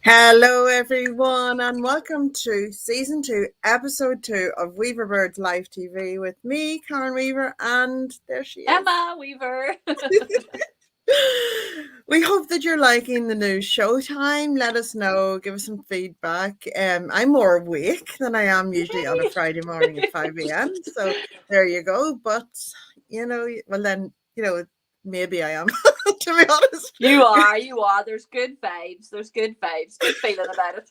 Hello everyone and welcome to season 2 episode 2 of WEAVERBIRDS Live TV with me, Karen Weaver, and there she is, Emma Weaver. We hope that you're liking the new showtime. Let us know, give us some feedback. I'm more awake than I am usually on a Friday morning at 5 a.m. So there you go. But maybe I am to be honest. You are. There's good vibes. Good feeling about it.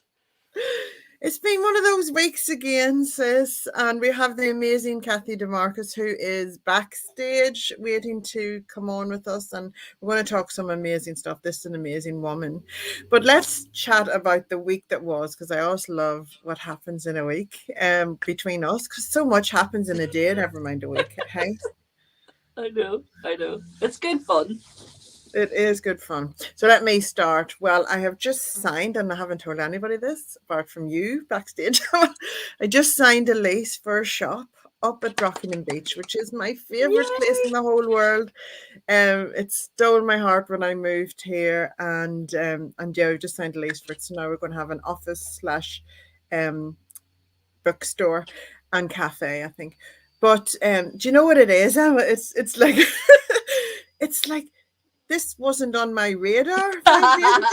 It's been one of those weeks again, sis, and we have the amazing Cathy Dimarchos, who is backstage waiting to come on with us, and we're going to talk some amazing stuff. This is an amazing woman. But let's chat about the week that was, because I always love what happens in a week between us, because so much happens in a day, never mind a week. Hey? I know. It's good fun. It is good fun. So let me start. Well, I have just signed, and I haven't told anybody this apart from you backstage. I just signed a lease for a shop up at Rockingham Beach, which is my favorite place in the whole world. It stole my heart when I moved here, and I just signed a lease for it. So now we're going to have an office / bookstore and cafe, I think. But do you know what it is, Emma? It's like it's like this wasn't on my radar 5 years ago.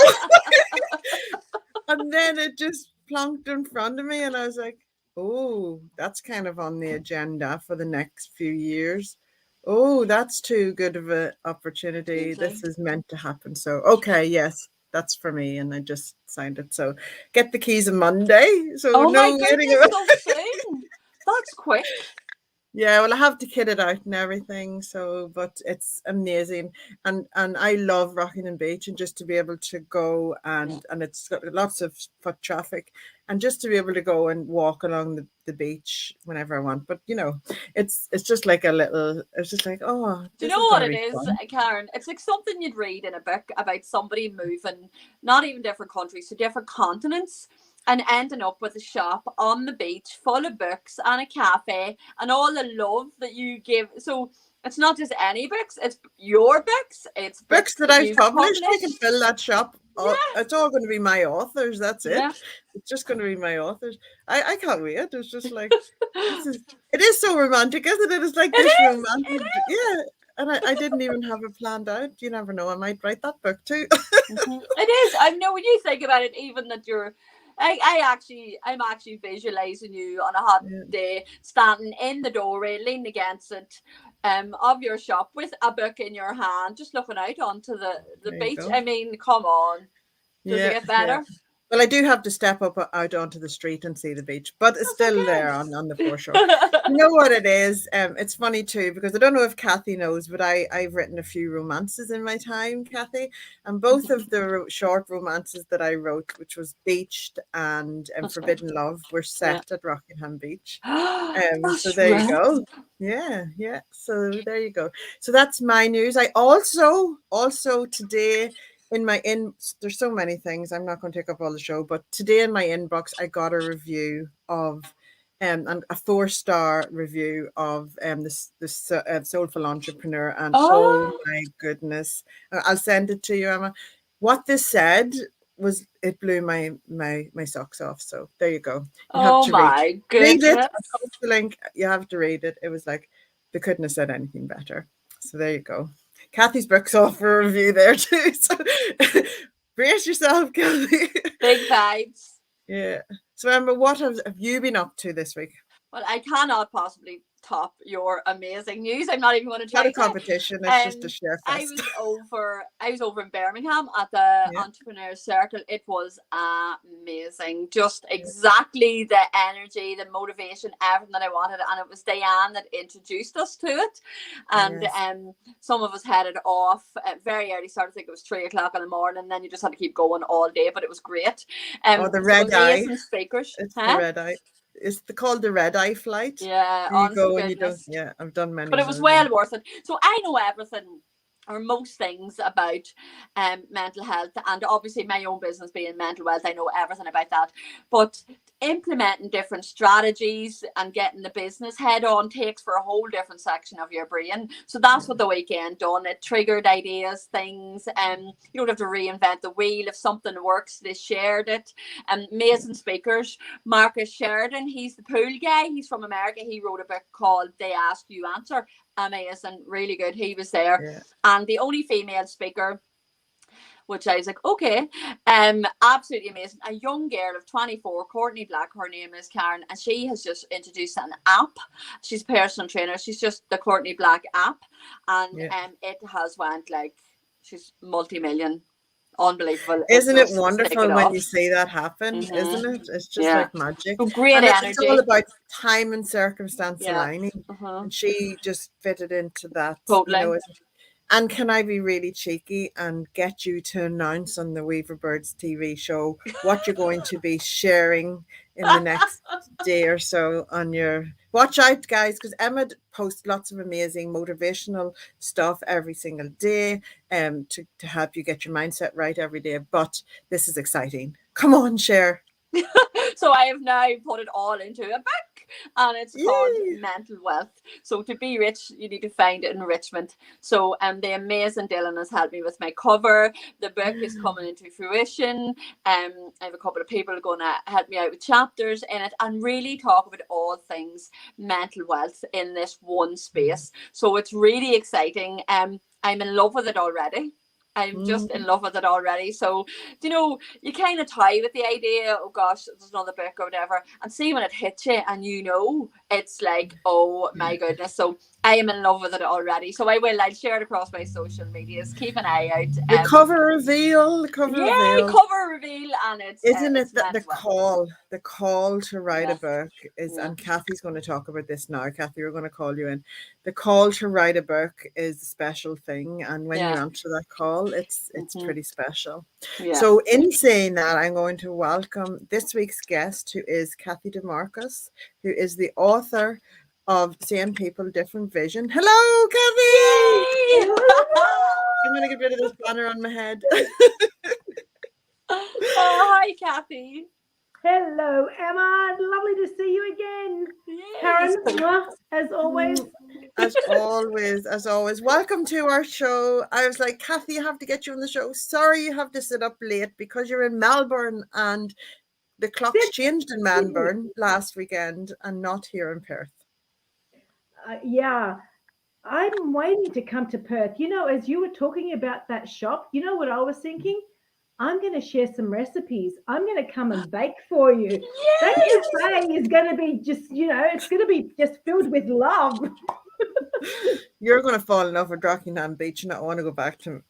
And then it just plonked in front of me, and I was like, oh, that's kind of on the agenda for the next few years. Oh, that's too good of an opportunity. This is meant to happen. So, okay, yes, that's for me. And I just signed it. So get the keys on Monday. So no waiting around. So soon. That's quick. Yeah, well, I have to kit it out and everything. So, but it's amazing, and I love Rockingham Beach, and just to be able to go and it's got lots of foot traffic, and just to be able to go and walk along the beach whenever I want. But it's just like a little. It's just like, oh, do you know what it is, Karen? It's like something you'd read in a book about somebody moving, not even different countries, to different continents, and ending up with a shop on the beach full of books and a cafe and all the love that you give. So it's not just any books, it's your books. It's books that I've published. We can fill that shop. Yeah. It's all going to be my authors. That's it. Yeah. It's just going to be my authors. I can't wait. It's just like, it is so romantic, isn't it? It's like this romantic. Yeah. And I didn't even have it planned out. You never know. I might write that book too. It is. I know when you think about it, even that you're, I'm actually visualizing you on a hot day, standing in the doorway, leaning against it of your shop with a book in your hand, just looking out onto the beach. I mean, come on. Does it get better? Yeah. Well, I do have to step up out onto the street and see the beach, but it's still there on the foreshore. You know what it is? It's funny too, because I don't know if Cathy knows, but I've written a few romances in my time, Cathy, and both of the short romances that I wrote, which was Beached and Forbidden Love, were set at Rockingham Beach. So there you go. Yeah. So there you go. So that's my news. I also today, there's so many things. I'm not going to take up all the show, but today in my inbox, I got a review of, and a 4-star review of this Soulful Entrepreneur, and oh my goodness, I'll send it to you, Emma. What this said was, it blew my socks off. So there you go. You have to read it. I'll post the link. You have to read it. It was like, they couldn't have said anything better. So there you go. Cathy's book's off for a review there too. So brace yourself, Cathy. Big vibes. Yeah. So Emma, what have you been up to this week? Well, I cannot possibly top your amazing news. I'm not even going to try. Not a competition. It's just a share fest. I was over in Birmingham at the Entrepreneur Circle. It was amazing. Just exactly the energy, the motivation, everything that I wanted. And it was Diane that introduced us to it. And some of us headed off at very early start. I think it was 3 o'clock in the morning. And then you just had to keep going all day. But it was great. The red eye. Speakers. It's the red eye. It's called the red eye flight. Yeah, you go and you don't. Yeah, I've done many. But it was well worth it. So I know everything, or most things, about mental health, and obviously my own business being mental wealth, I know everything about that. But implementing different strategies and getting the business head on takes for a whole different section of your brain. So that's what the weekend done. It triggered ideas, things, you don't have to reinvent the wheel. If something works, they shared it. Amazing speakers. Marcus Sheridan, he's the pool guy. He's from America. He wrote a book called They Ask You Answer. Amazing, really good. He was there. Yeah. And the only female speaker, which I was like, okay, absolutely amazing. A young girl of 24, Courtney Black, her name is Karen, and she has just introduced an app. She's a personal trainer. She's just the Courtney Black app, and it has went like, she's multi-million. Unbelievable. Isn't it wonderful when you see that happen? Isn't it? It's just like magic. Great energy. It's all about time and circumstance aligning. And she just fitted into that. Totally. You know, and can I be really cheeky and get you to announce on the WEAVERBIRDS TV show what you're going to be sharing in the next day or so on your... Watch out, guys, because Emma posts lots of amazing motivational stuff every single day to help you get your mindset right every day. But this is exciting. Come on, share. So I have now put it all into a book, and it's called Mental Wealth. So to be rich, you need to find enrichment. So the amazing Dylan has helped me with my cover. The book is coming into fruition. I have a couple of people going to help me out with chapters in it and really talk about all things mental wealth in this one space. So it's really exciting. I'm in love with it already. I'm just in love with it already. So, you know, you kind of tie with the idea, oh gosh, there's another book or whatever, and see when it hits you and you know, it's like, oh my goodness. So I am in love with it already. So I'll share it across my social medias. Keep an eye out. The cover reveal. Cover reveal, and it's the call to write a book is, and Cathy's going to talk about this now. Cathy, we're going to call you in. The call to write a book is a special thing, and when you answer that call, it's pretty special. So in saying that, I'm going to welcome this week's guest, who is Cathy Dimarchos, who is the author of Seeing People Different Vision. Hello, Cathy! I'm going to get rid of this banner on my head. Oh, hi, Cathy. Hello, Emma. Lovely to see you again. Yes. Karen, as always. As always. Welcome to our show. I was like, Cathy, you have to get you on the show. Sorry you have to sit up late because you're in Melbourne and the clocks changed in Melbourne last weekend and not here in Perth. I'm waiting to come to Perth. You know, as you were talking about that shop, you know what I was thinking? I'm going to share some recipes. I'm going to come and bake for you. Yes! That cafe is going to be just, you know, it's going to be just filled with love. You're going to fall in love with Rockingham Beach, and I want to go back to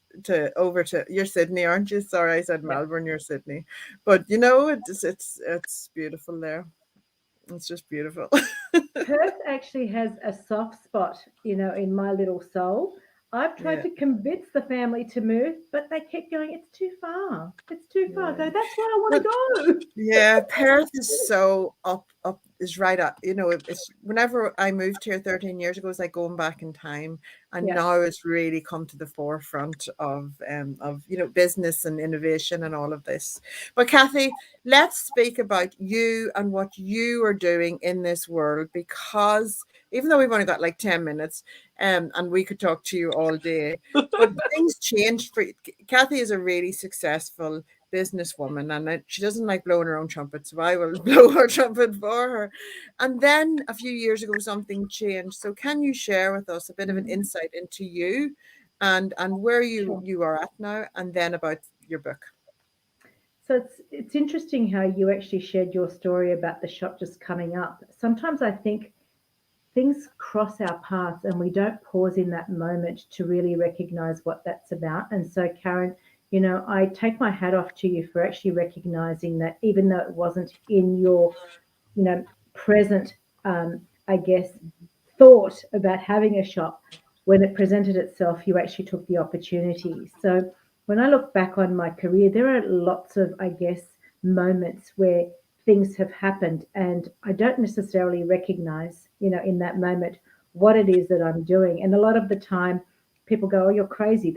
you're Sydney, aren't you? Sorry, I said Melbourne. You're Sydney, but you know it's beautiful there. It's just beautiful. Perth actually has a soft spot, you know, in my little soul. I've tried to convince the family to move, but they kept going, it's too far. It's too far. So that's where I want to go. Yeah, Perth is so is right up. You know, it's whenever I moved here 13 years ago, it's like going back in time. And now it's really come to the forefront of you know, business and innovation and all of this. But Cathy, let's speak about you and what you are doing in this world, because even though we've only got like 10 minutes and we could talk to you all day, but things changed for you. Cathy is a really successful businesswoman, and she doesn't like blowing her own trumpet, so I will blow her trumpet for her. And then a few years ago something changed. So can you share with us a bit of an insight into you and where you are at now, and then about your book? So it's interesting how you actually shared your story about the shop just coming up. Sometimes I think things cross our paths and we don't pause in that moment to really recognize what that's about. And so, Karen, you know, I take my hat off to you for actually recognizing that, even though it wasn't in your, you know, present, I guess, thought about having a shop, when it presented itself, you actually took the opportunity. So when I look back on my career, there are lots of, I guess, moments where things have happened and I don't necessarily recognize, you know, in that moment what it is that I'm doing. And a lot of the time people go, oh, you're crazy.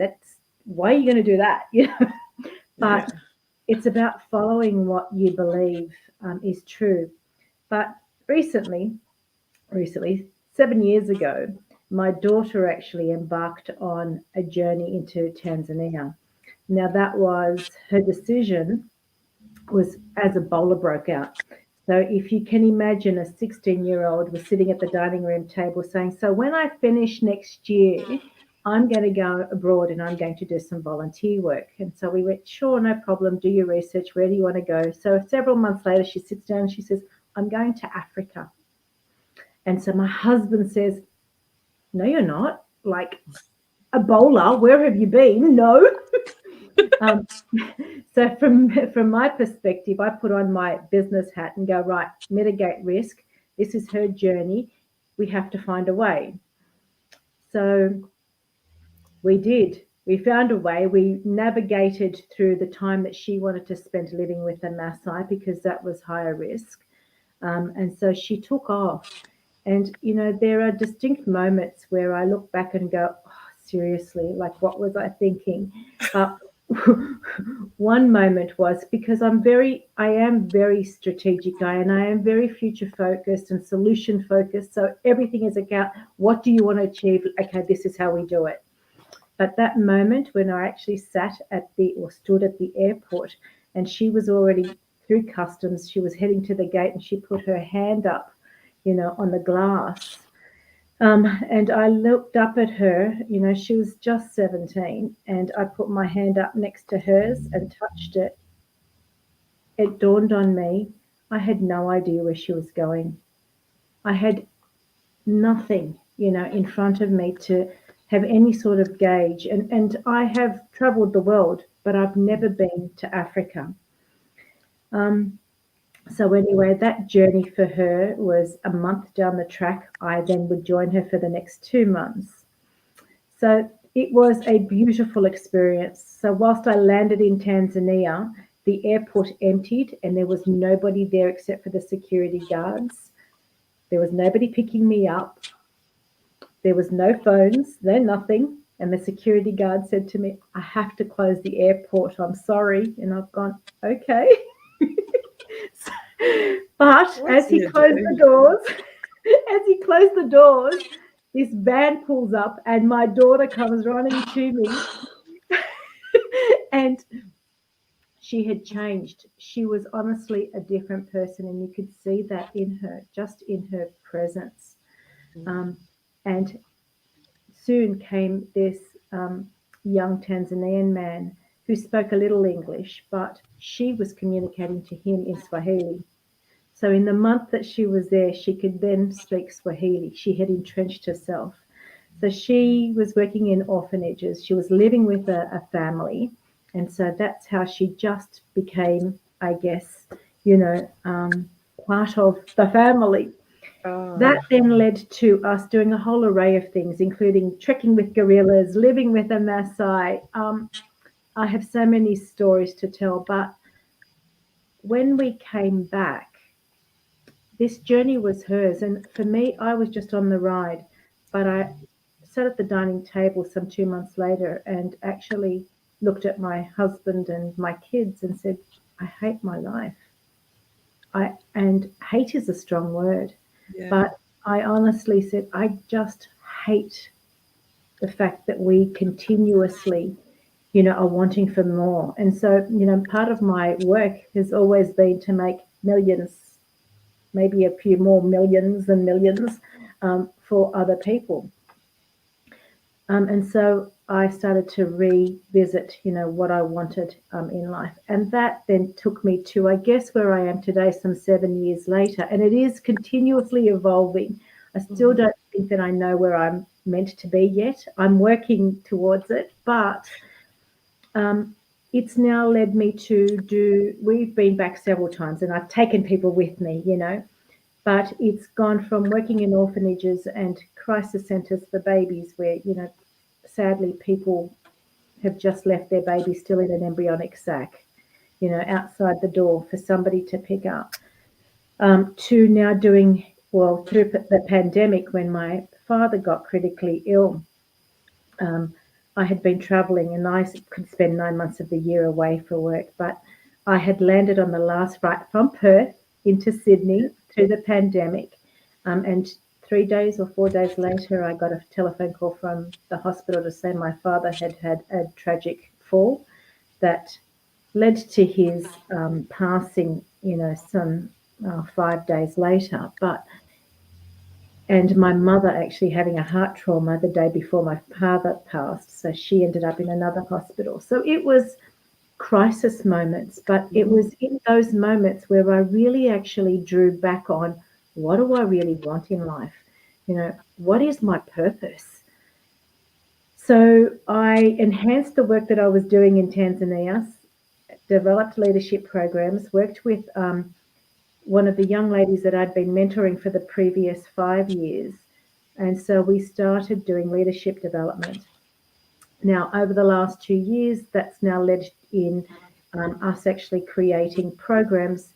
Why are you going to do that? You know, but it's about following what you believe is true. But recently, 7 years ago, my daughter actually embarked on a journey into Tanzania. Now, that was her decision, was as Ebola broke out. So if you can imagine, a 16-year-old was sitting at the dining room table saying, so when I finish next year, I'm going to go abroad and I'm going to do some volunteer work. And so we went, sure, no problem, do your research, where do you want to go? So several months later, she sits down and she says, I'm going to Africa. And so my husband says, no, you're not. Like, Ebola, where have you been? No. So from my perspective, I put on my business hat and go, right, mitigate risk. This is her journey. We have to find a way. So we did. We found a way. We navigated through the time that she wanted to spend living with a Maasai, because that was higher risk. And so she took off. And, you know, there are distinct moments where I look back and go, oh, seriously, like, what was I thinking? One moment was because I am very strategic, and I am very future focused and solution focused. So everything is about, what do you want to achieve? Okay, this is how we do it. But that moment when I actually stood at the airport, and she was already through customs, she was heading to the gate, and she put her hand up, you know, on the glass. And I looked up at her, you know, she was just 17, and I put my hand up next to hers and touched it. It dawned on me, I had no idea where she was going. I had nothing, you know, in front of me to have any sort of gauge. And I have traveled the world, but I've never been to Africa. So anyway, that journey for her was a month down the track. I then would join her for the next 2 months. So it was a beautiful experience. So whilst I landed in Tanzania, the airport emptied and there was nobody there except for the security guards. There was nobody picking me up. There was no phones, no nothing. And the security guard said to me, I have to close the airport. I'm sorry. And I've gone, okay. But as he closed the doors, this van pulls up and my daughter comes running to me. And she had changed. She was honestly a different person, and you could see that in her, just in her presence. And soon came this young Tanzanian man who spoke a little English, but she was communicating to him in Swahili. So in the month that she was there, she could then speak Swahili. She had entrenched herself. So she was working in orphanages. She was living with a family. And so that's how she just became, I guess, you know, part of the family. That then led to us doing a whole array of things, including trekking with gorillas, living with a Maasai. I have so many stories to tell, but when we came back, this journey was hers. And for me, I was just on the ride, but I sat at the dining table some 2 months later and actually looked at my husband and my kids and said, I hate my life. And hate is a strong word. Yeah. But I honestly said, I just hate the fact that we continuously, you know, are wanting for more. And so, you know, part of my work has always been to make millions, maybe a few more millions and millions for other people. And so I started to revisit, you know, what I wanted in life. And that then took me to, I guess, where I am today, some 7 years later. And it is continuously evolving. I still don't think that I know where I'm meant to be yet. I'm working towards it, but it's now led me to we've been back several times and I've taken people with me, you know, but it's gone from working in orphanages and crisis centres for babies where, you know, sadly people have just left their baby still in an embryonic sac, you know, outside the door for somebody to pick up, to now doing, well, through the pandemic when my father got critically ill, I had been travelling and I could spend 9 months of the year away for work, but I had landed on the last flight from Perth into Sydney through the pandemic. And 3 days or 4 days later, I got a telephone call from the hospital to say my father had had a tragic fall that led to his passing, some 5 days later. And my mother actually having a heart trauma the day before my father passed. So she ended up in another hospital. So it was crisis moments, but it was in those moments where I really actually drew back on, what do I really want in life? What is my purpose? So I enhanced the work that I was doing in Tanzania, developed leadership programs, worked with one of the young ladies that I'd been mentoring for the previous 5 years. And so we started doing leadership development. Now, over the last 2 years, that's now led in us actually creating programs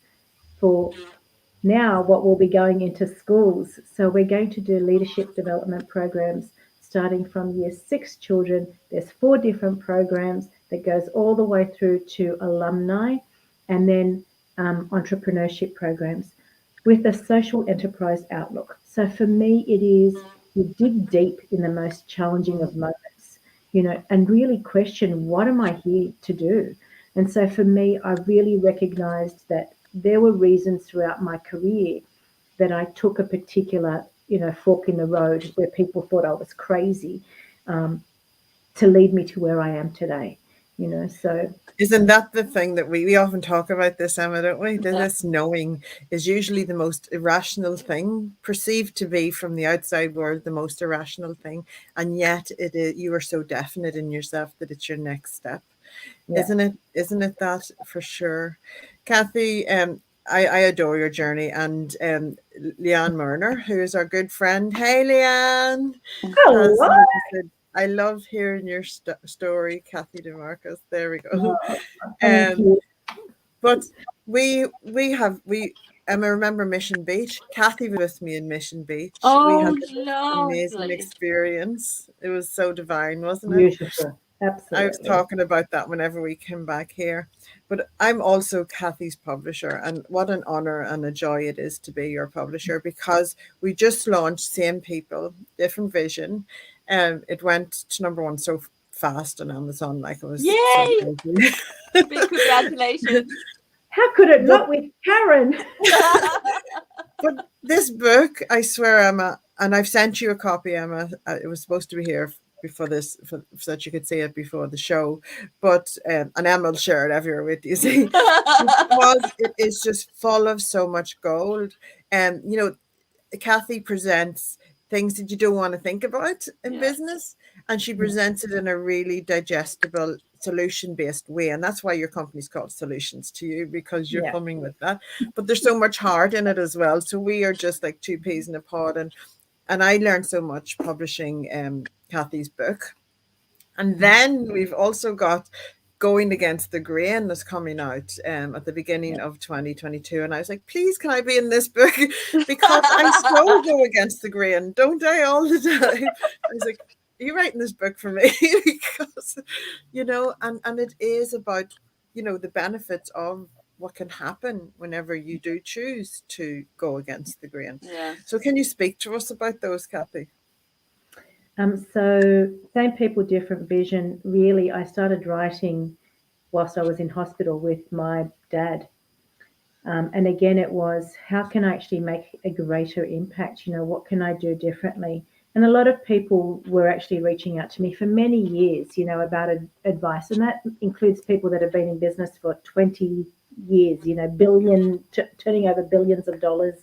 for now what will be going into schools. So we're going to do leadership development programs starting from year 6 children. There's 4 different programs that goes all the way through to alumni, and then entrepreneurship programs with a social enterprise outlook. So for me, it is you dig deep in the most challenging of moments, and really question, what am I here to do? And so for me, I really recognized that there were reasons throughout my career that I took a particular, fork in the road where people thought I was crazy, to lead me to where I am today. So isn't that the thing that we often talk about this, Emma, don't we? That this knowing is usually the most irrational thing, perceived to be from the outside world the most irrational thing, and yet it is, you are so definite in yourself that it's your next step. Yeah. Isn't it that for sure? Cathy, I adore your journey, and Leanne Murner, who is our good friend. Hey, Leanne. Hello. I love hearing your story, Cathy Dimarchos. There we go. Oh, thank you. But Emma, remember Mission Beach? Cathy was with me in Mission Beach. Oh, we had an amazing experience. It was so divine, wasn't it? Beautiful. Absolutely. I was talking about that whenever we came back here. But I'm also Cathy's publisher, and what an honor and a joy it is to be your publisher, because we just launched Same People, Different Vision, and it went to #1 so fast on Amazon, like it was. Yay! So crazy. Big congratulations. How could it not with Karen? But this book, I swear, Emma, and I've sent you a copy, Emma. It was supposed to be here before this, so that you could see it before the show. But and Emma will share it everywhere with you. See, because it is just full of so much gold. And Cathy presents things that you don't want to think about in business, and she presents it in a really digestible, solution-based way, and that's why your company's called Solutions to You, because you're coming with that. But there's so much heart in it as well. So we are just like 2 peas in a pod, and I learned so much publishing Cathy's book. And then we've also got Going Against the Grain that's coming out at the beginning of 2022. And I was like, please, can I be in this book? Because I so go against the grain, don't I, all the time? I was like, are you writing this book for me? Because, and it is about, the benefits of what can happen whenever you do choose to go against the grain. Yeah. So can you speak to us about those, Cathy? So Same People, Different Vision, really, I started writing whilst I was in hospital with my dad. And again, it was, how can I actually make a greater impact? What can I do differently? And a lot of people were actually reaching out to me for many years, about advice. And that includes people that have been in business for 20 years, turning over billions of dollars.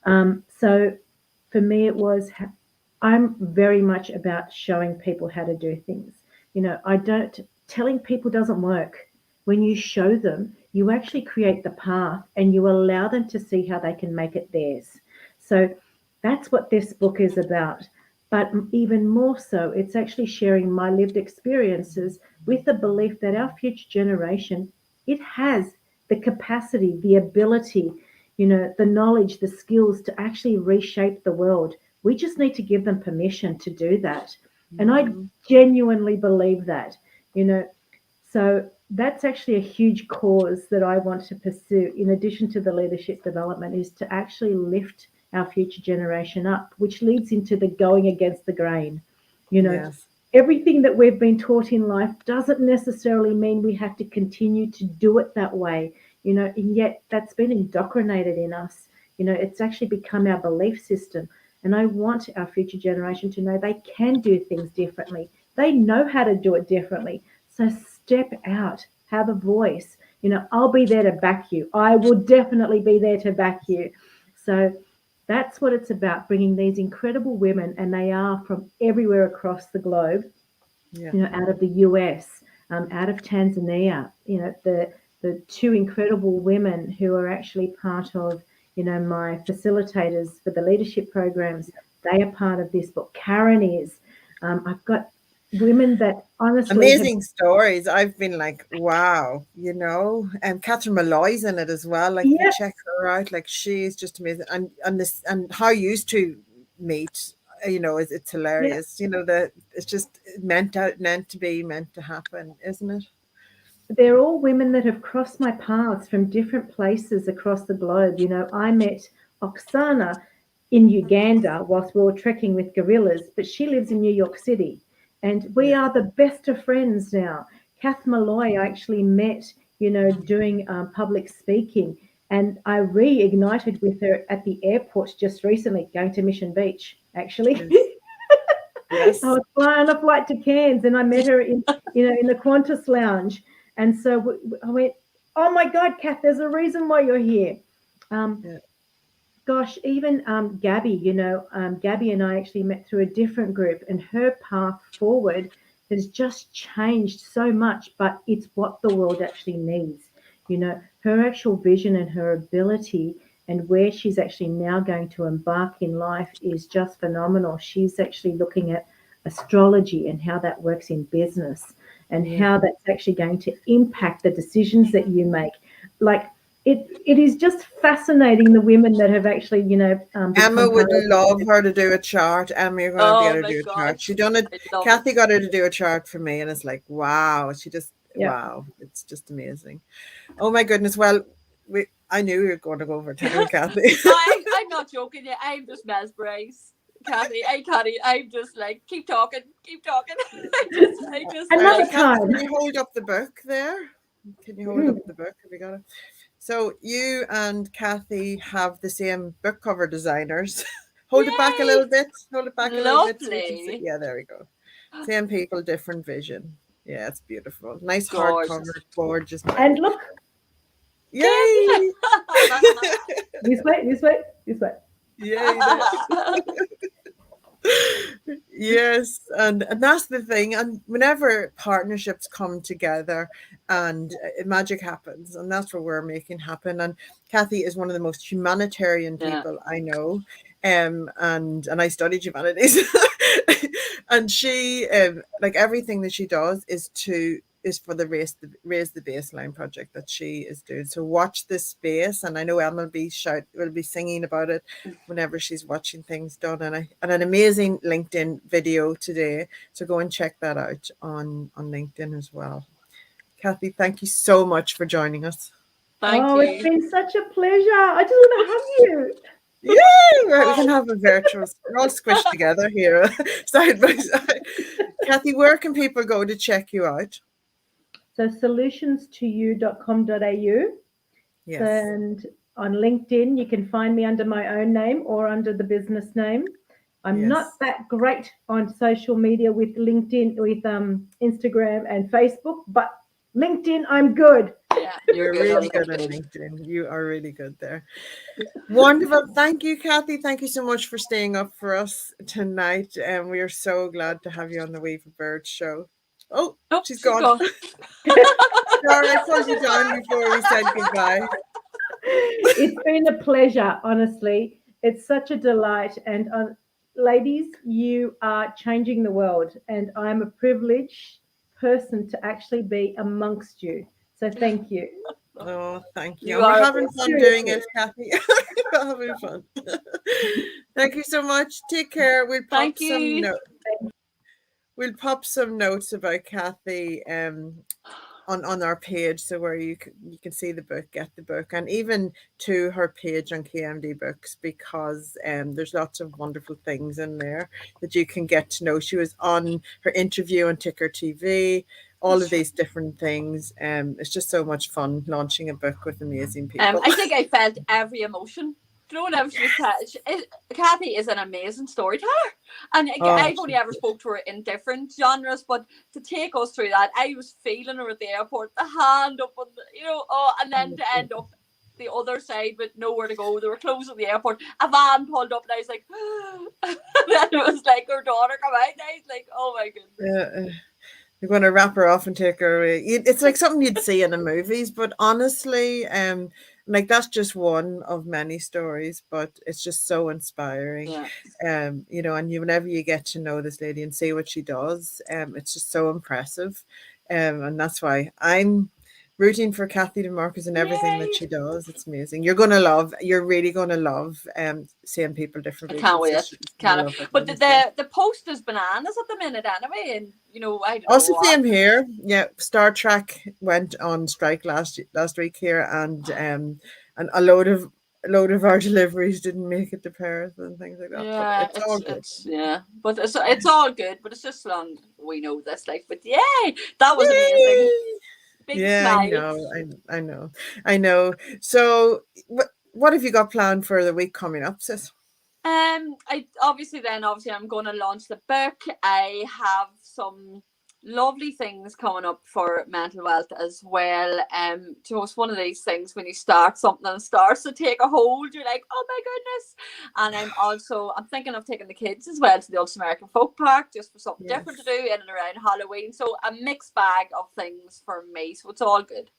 Yeah. So for me, it was, I'm very much about showing people how to do things. Telling people doesn't work. When you show them, you actually create the path and you allow them to see how they can make it theirs. So that's what this book is about. But even more so, it's actually sharing my lived experiences with the belief that our future generation, it has the capacity, the ability, the knowledge, the skills to actually reshape the world. We just need to give them permission to do that. And I genuinely believe that, So that's actually a huge cause that I want to pursue, in addition to the leadership development, is to actually lift our future generation up, which leads into the going against the grain. You know, Yes. everything that we've been taught in life doesn't necessarily mean we have to continue to do it that way, you know, and yet that's been indoctrinated in us. You know, it's actually become our belief system. And I want our future generation to know they can do things differently. They know how to do it differently. So step out, have a voice. You know, I'll be there to back you. I will definitely be there to back you. So that's what it's about, bringing these incredible women, and they are from everywhere across the globe, Yeah. you know, out of the US, out of Tanzania, you know, the two incredible women who are actually part of, you know, my facilitators for the leadership programs. They are part of this book. Karen is. I've got women that honestly amazing stories. I've been like, wow, you know, and Catherine Malloy's in it as well. Like, you check her out, like, she's just amazing. And this, and how you used to meet, you know, it's hilarious. You know, it's just meant to happen, isn't it? They're all women that have crossed my paths from different places across the globe. You know, I met Oksana in Uganda whilst we were trekking with gorillas, but she lives in New York City. And we are the best of friends now. Kath Malloy I actually met, you know, doing public speaking. And I reignited with her at the airport just recently, going to Mission Beach, actually. Yes. I was flying a flight to Cairns and I met her in, you know, in the Qantas lounge. And so I went, oh my God, Kath, there's a reason why you're here. Gosh, even Gabby, you know, Gabby and I actually met through a different group, and her path forward has just changed so much, but it's what the world actually needs. You know, her actual vision and her ability and where she's actually now going to embark in life is just phenomenal. She's actually looking at astrology and how that works in business, and how that's actually going to impact the decisions that you make. Like, it is just fascinating, the women that have actually, you know, Emma would love her to do a chart. Emma, you're going to get her to do a chart. She done it. Cathy got her to do a chart for me, and it's like, wow. She just, wow, it's just amazing. Oh my goodness. Well, I knew we were going to go over time, Cathy. I'm not joking. Yeah, I'm just mesmerized. Cathy, I'm just like, keep talking. I just another like, time. Can you hold up the book there? Can you hold up the book? Have you got it? So you and Cathy have the same book cover designers. Hold it back a little bit. Hold it back a little bit. So you can see. Yeah, there we go. Same people, different vision. Yeah, it's beautiful. Nice hardcover, gorgeous. And look. Yay! This way. Yay! Yes, and that's the thing. And whenever partnerships come together, and magic happens, and that's what we're making happen. And Cathy is one of the most humanitarian people I know, and I studied humanities, and she, like, everything that she does is for the raise the baseline project that she is doing. So watch this space, and I know Emma will be singing about it whenever she's watching things done, and an amazing LinkedIn video today. So go and check that out on LinkedIn as well. Cathy, thank you so much for joining us. Thank you. It's been such a pleasure. I just want to hug you. Yeah, we can have a virtual. We're all squished together here, side by side. Cathy, where can people go to check you out? So solutionstoyou.com.au. Yes. And on LinkedIn, you can find me under my own name or under the business name. I'm not that great on social media with LinkedIn, with Instagram and Facebook, but LinkedIn, I'm good. Yeah, you're really good on LinkedIn. You are really good there. Wonderful. Thank you, Cathy. Thank you so much for staying up for us tonight. And we are so glad to have you on the WEAVERBIRDS show. Oh, she's gone. Sorry, I pulled you down before we said goodbye. It's been a pleasure, honestly. It's such a delight. And ladies, you are changing the world. And I'm a privileged person to actually be amongst you. So thank you. Oh, thank you. We're having fun doing it, Cathy. We're having fun. Thank you so much. Take care. We'll pop some notes about Cathy on our page, so where you can see the book, get the book, and even to her page on KMD Books, because there's lots of wonderful things in there that you can get to know. She was on her interview on Ticker TV, all of these different things. It's just so much fun launching a book with amazing people. I think I felt every emotion. You know, whenever she was Cathy is an amazing storyteller, and I've only ever spoke to her in different genres, but to take us through that, I was feeling her at the airport, the hand up on and then to end up the other side with nowhere to go. They were closing the airport, a van pulled up, and I was like, and then it was like her daughter come out, and I was like, oh my goodness. You're going to wrap her off and take her away. It's like something you'd see in the movies, but honestly, like that's just one of many stories, but it's just so inspiring. Yeah. And whenever you get to know this lady and see what she does, it's just so impressive. And that's why I'm rooting for Cathy Dimarchos and everything that she does. It's amazing. You're really gonna love seeing people differently. I can't wait. But the post is bananas at the minute anyway, and I don't also know. Same here. Yeah, Star Trek went on strike last week here, and a load of our deliveries didn't make it to Paris and things like that. Yeah, but it's all good. But it's all good. But it's just long we know this, like. But yay, that was amazing. Big smile. I know. So, what have you got planned for the week coming up, sis? Obviously I'm going to launch the book. I have some lovely things coming up for mental health as well. Just one of these things when you start something and it starts to take a hold, you're like, oh my goodness. And I'm thinking of taking the kids as well to the Ulster American Folk Park just for something different to do in and around Halloween. So a mixed bag of things for me. So it's all good.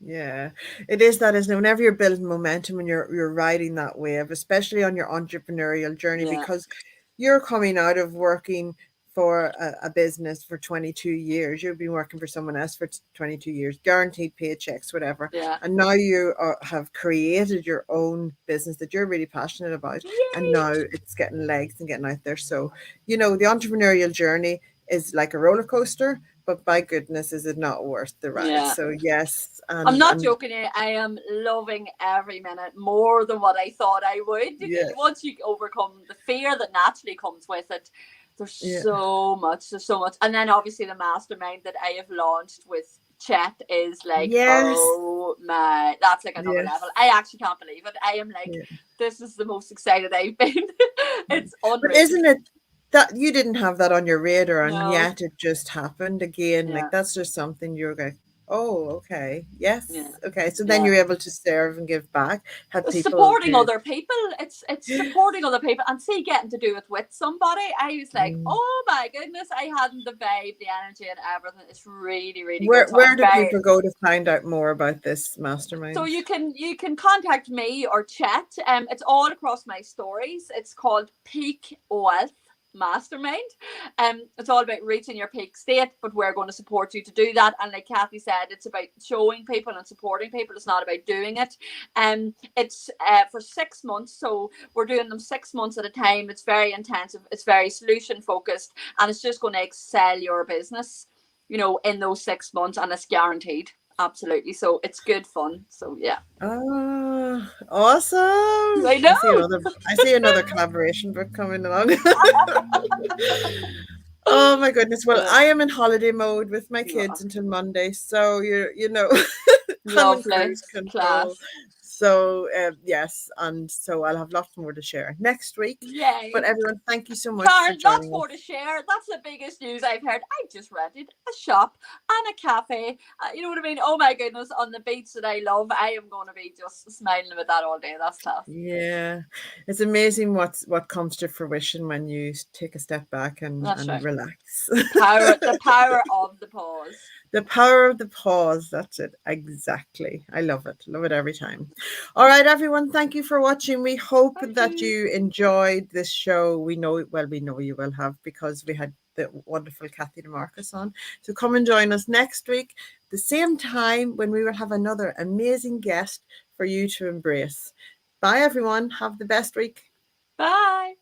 Yeah, it is that, isn't it? Whenever you're building momentum and you're riding that wave, especially on your entrepreneurial journey, because you're coming out of working for a business for 22 years. You've been working for someone else for 22 years, guaranteed paychecks, whatever. Yeah. And now you have created your own business that you're really passionate about. Yay! And now it's getting legs and getting out there. So, the entrepreneurial journey is like a roller coaster, but by goodness, is it not worth the ride? Yeah. So yes. I'm not joking. I am loving every minute more than what I thought I would. Yeah. Once you overcome the fear that naturally comes with it, there's so much. And then obviously the mastermind that I have launched with Chet is like, oh my, that's like another level. I actually can't believe it. I am like, this is the most excited I've been. It's unreal. But isn't it that you didn't have that on your radar, and yet it just happened again? Like that's just something you're like, oh, okay, yes, okay. So then you're able to serve and give back, have people supporting other people. It's supporting other people, and getting to do it with somebody. I was like, oh my goodness, I hadn't the vibe, the energy, and everything. It's really, really good. Where do people go to find out more about this mastermind? So you can contact me or Chat. It's all across my stories. It's called Peak Wealth Mastermind. It's all about reaching your peak state, but we're going to support you to do that. And like Cathy said, it's about showing people and supporting people. It's not about doing it. It's for 6 months, so we're doing them 6 months at a time. It's very intensive, it's very solution focused, and it's just going to excel your business, in those 6 months, and it's guaranteed. Absolutely. So it's good fun. So yeah. Oh, awesome. I know. I see another collaboration book coming along. Oh my goodness. Well, I am in holiday mode with my kids until Monday. So lovely class. So yes, and so I'll have lots more to share next week. Yay. But everyone, thank you so much for joining lots more to share. That's the biggest news I've heard. I just rented a shop and a cafe. You know what I mean? Oh my goodness, on the beach that I love. I am going to be just smiling about that all day. That's tough. Yeah, it's amazing what comes to fruition when you take a step back and relax. The power of the pause. The power of the pause. That's it. Exactly. I love it. Love it every time. All right, everyone. Thank you for watching. We hope that you enjoyed this show. We know you will have, because we had the wonderful Cathy Dimarchos on. So come and join us next week, the same time, when we will have another amazing guest for you to embrace. Bye, everyone. Have the best week. Bye.